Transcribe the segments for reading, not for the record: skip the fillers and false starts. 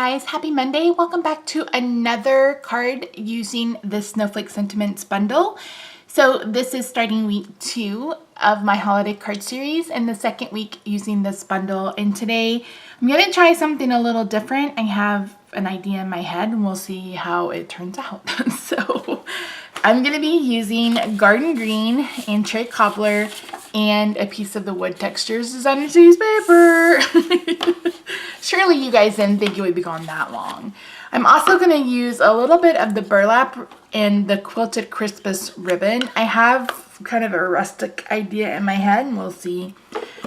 guys, happy Monday. Welcome back to another card using the Snowflake Sentiments bundle. So this is starting week 2 of my holiday card series and the second week using this bundle. And today I'm going to try something a little different. I have an idea in my head and we'll see how it turns out. So I'm going to be using Garden Green and Cherry Cobbler and a piece of the wood textures designer series paper. Surely you guys didn't think it would be gone that long. I'm also going to use a little bit of the burlap and the quilted Christmas ribbon. I have kind of a rustic idea in my head and we'll see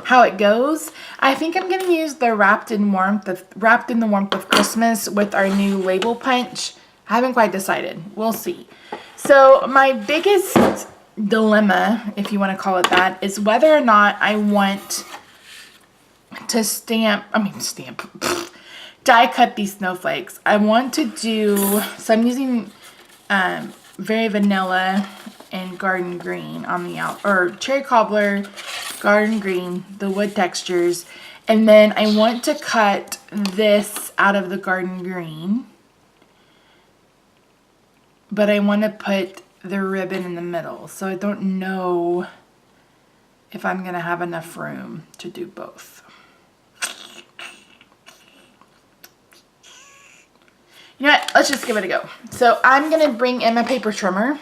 how it goes. I think I'm going to use the Wrapped in the Warmth of Christmas with our new label punch. I haven't quite decided. We'll see. So my biggest dilemma, if you want to call it that, is whether or not I want to die cut these snowflakes. I want to do, so I'm using very vanilla and garden green on the or cherry cobbler, garden green, the wood textures, and then I want to cut this out of the garden green, but I want to put the ribbon in the middle, so I don't know if I'm gonna have enough room to do both. You know what? Let's just give it a go. So I'm going to bring in my paper trimmer.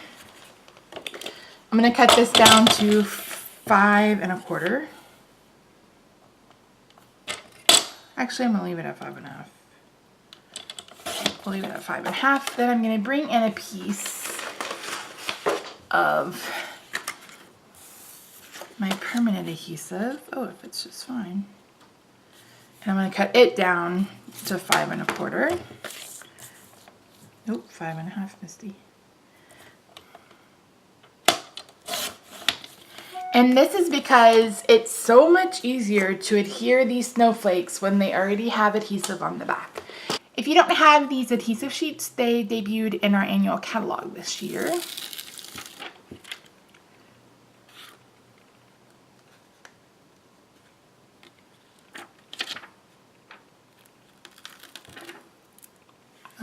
I'm going to cut this down to 5 1/4. Actually, I'm going to leave it at 5 1/2. We'll leave it at 5 1/2. Then I'm going to bring in a piece of my permanent adhesive. Oh, it fits just fine. And I'm going to cut it down to 5 1/4. Nope, 5 1/2, Misty. And this is because it's so much easier to adhere these snowflakes when they already have adhesive on the back. If you don't have these adhesive sheets, they debuted in our annual catalog this year.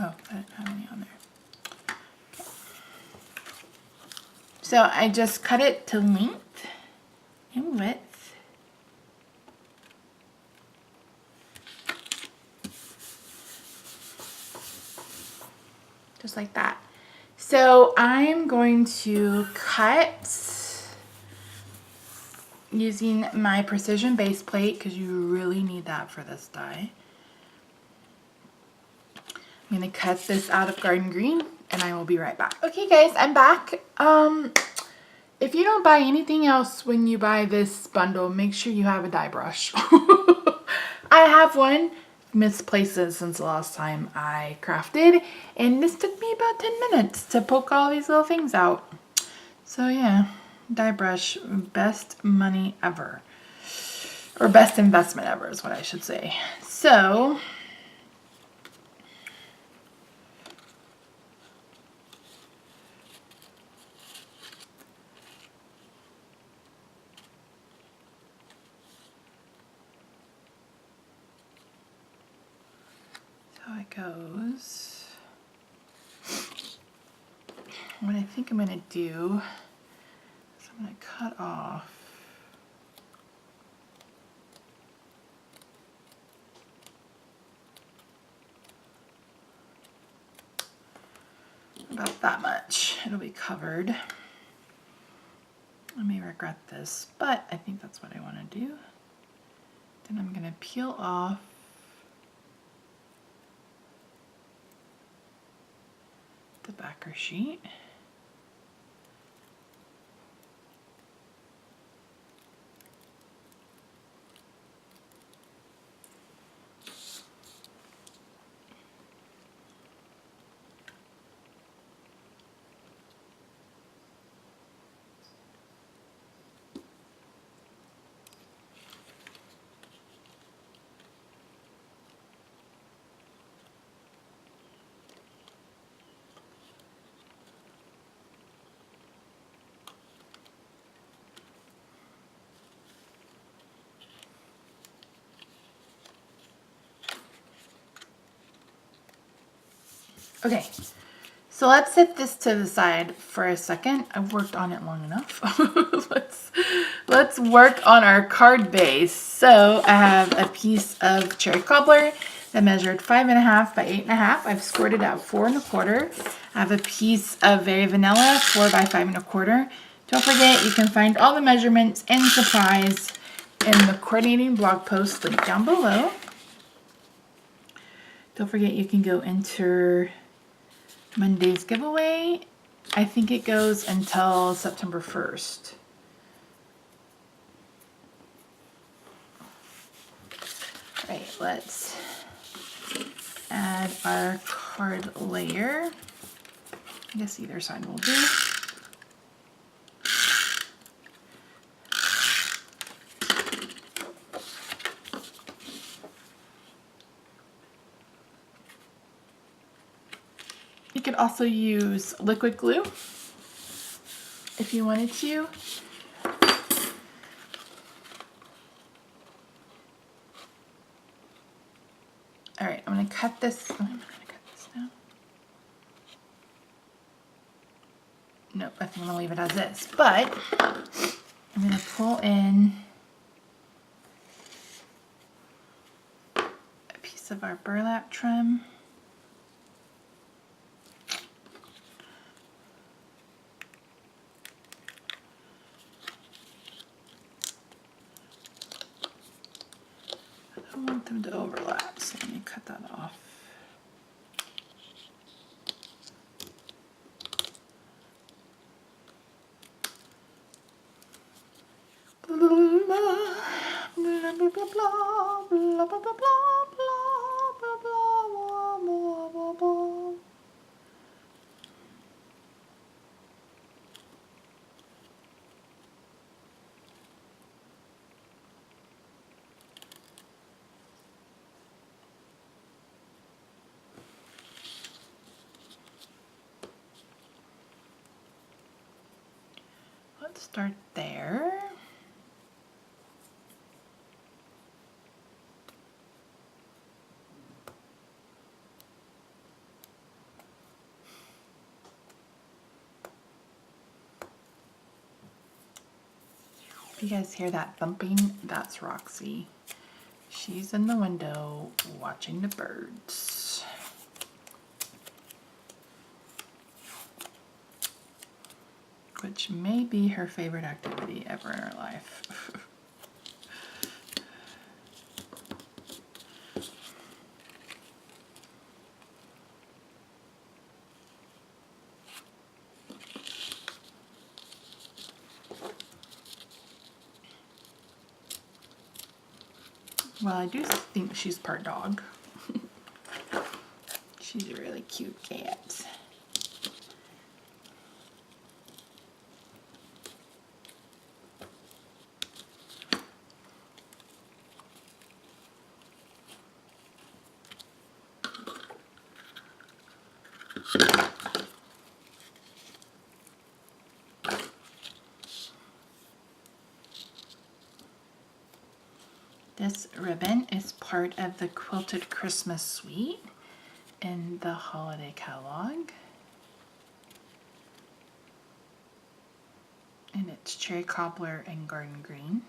Oh, I didn't have any on there. Okay. So I just cut it to length and width. Just like that. So I'm going to cut using my precision base plate because you really need that for this die. I'm going to cut this out of garden green and I will be right back. Okay guys, I'm back. If you don't buy anything else when you buy this bundle, make sure you have a die brush. I have one. Misplaced it since the last time I crafted, and this took me about 10 minutes to poke all these little things out. So yeah, die brush, best money ever. Or best investment ever is what I should say. So it goes. What I think I'm going to do is I'm going to cut off about that much. It'll be covered. I may regret this, but I think that's what I want to do. Then I'm going to peel off the backer sheet. Okay, so let's set this to the side for a second. I've worked on it long enough. let's work on our card base. So I have a piece of cherry cobbler that measured 5.5 by 8.5. I've scored it at 4 1/4. I have a piece of Very Vanilla 4 by 5 1/4. Don't forget, you can find all the measurements and supplies in the coordinating blog post linked down below. Don't forget, you can go enter Monday's giveaway. I think it goes until September 1st. All right, let's add our card layer. I guess either side will do. You could also use liquid glue if you wanted to. All right, I'm gonna cut this. I'm gonna cut this now. Nope, I think I'm gonna leave it as is. But I'm gonna pull in a piece of our burlap trim. I don't want them to overlap, so let me cut that off. Blah, blah, blah, blah, blah, blah, blah, blah, blah, blah, blah, blah, blah. Let's start there. If you guys hear that thumping, that's Roxy. She's in the window watching the birds. Which may be her favorite activity ever in her life. Well, I do think she's part dog. She's a really cute cat. This ribbon is part of the Quilted Christmas Suite in the holiday catalog. And it's cherry cobbler and garden green.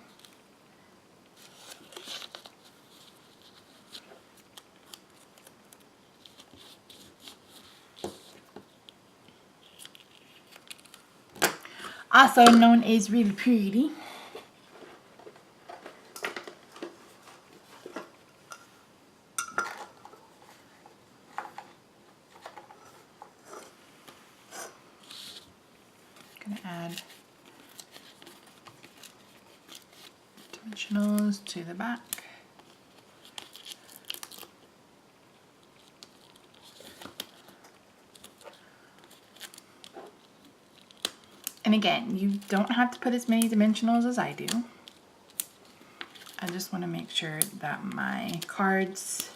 Also known as Really Pretty. Gonna add dimensionals to the back. And again, you don't have to put as many dimensionals as I do. I just want to make sure that my cards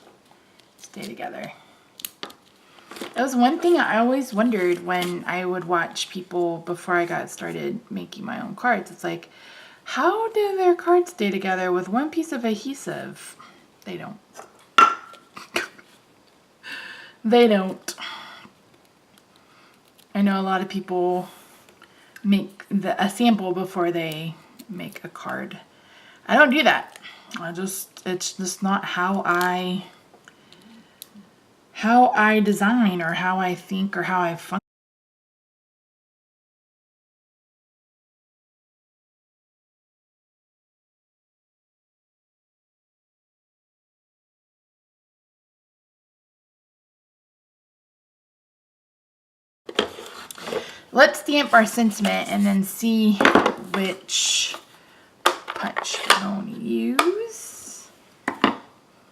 stay together. That was one thing I always wondered when I would watch people before I got started making my own cards. It's like, how do their cards stay together with one piece of adhesive? They don't. They don't. I know a lot of people make a sample before they make a card. I don't do that. It's just not how I design or how I think or how I function. Let's stamp our sentiment and then see which punch we're going to use.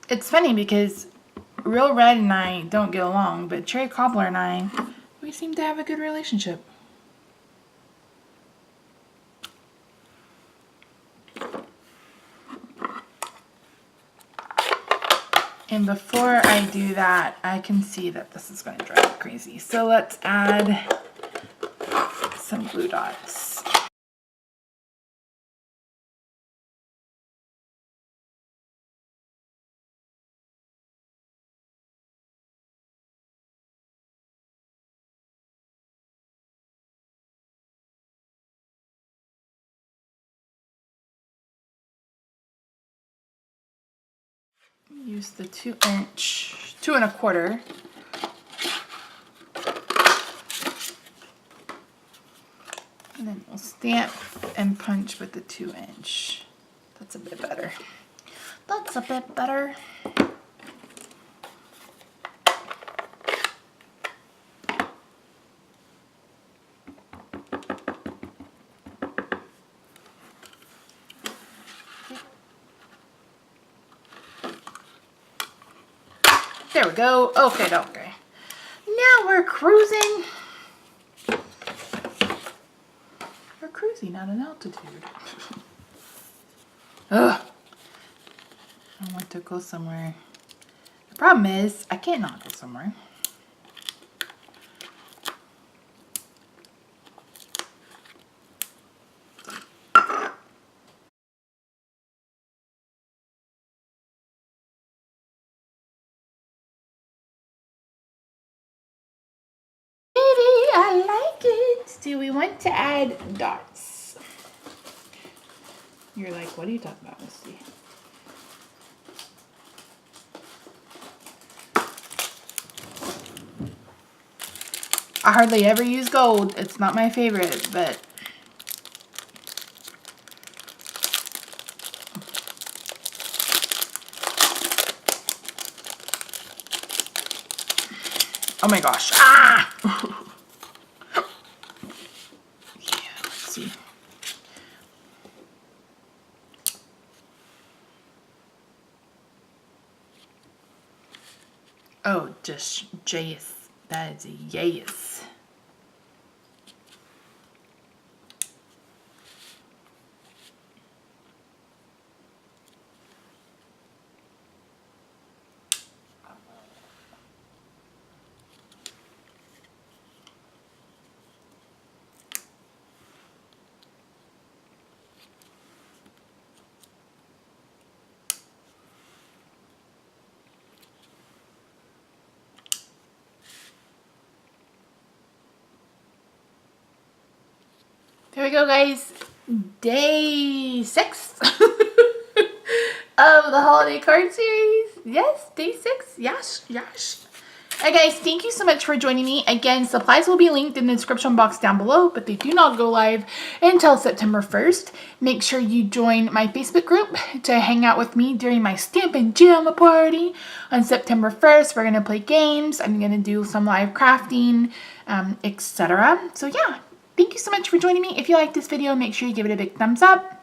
It's funny because Real Red and I don't get along, but Cherry Cobbler and I, we seem to have a good relationship. And before I do that, I can see that this is going to drive me crazy. So let's add some glue dots. Use the 2-inch, 2 1/4. And then we'll stamp and punch with the 2-inch. That's a bit better. That's a bit better. There we go. Okay. Now we're cruising. We're cruising at an altitude. Ugh. I want to go somewhere. The problem is, I can't not go somewhere. I like it. Do we want to add dots? You're like, what are you talking about, Misty? I hardly ever use gold. It's not my favorite, but oh my gosh. Ah! Yeah, let's see. Oh, just yes. That is a yes. There we go, guys. Day 6 of the holiday card series. Yes, day 6. Yes. Alright guys, thank you so much for joining me. Again, supplies will be linked in the description box down below, but they do not go live until September 1st. Make sure you join my Facebook group to hang out with me during my Stamp and Jam party on September 1st. We're going to play games. I'm going to do some live crafting, etc. So yeah, thank you so much for joining me. If you like this video, make sure you give it a big thumbs up.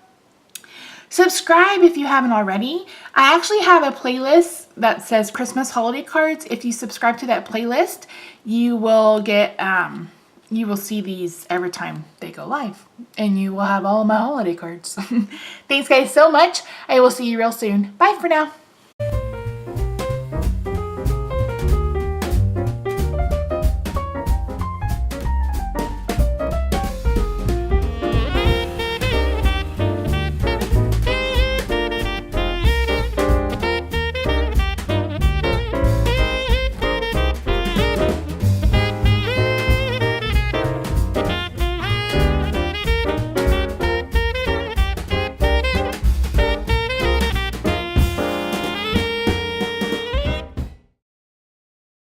Subscribe if you haven't already. I actually have a playlist that says Christmas holiday cards. If you subscribe to that playlist, you will get, you will see these every time they go live. And you will have all of my holiday cards. Thanks guys so much. I will see you real soon. Bye for now.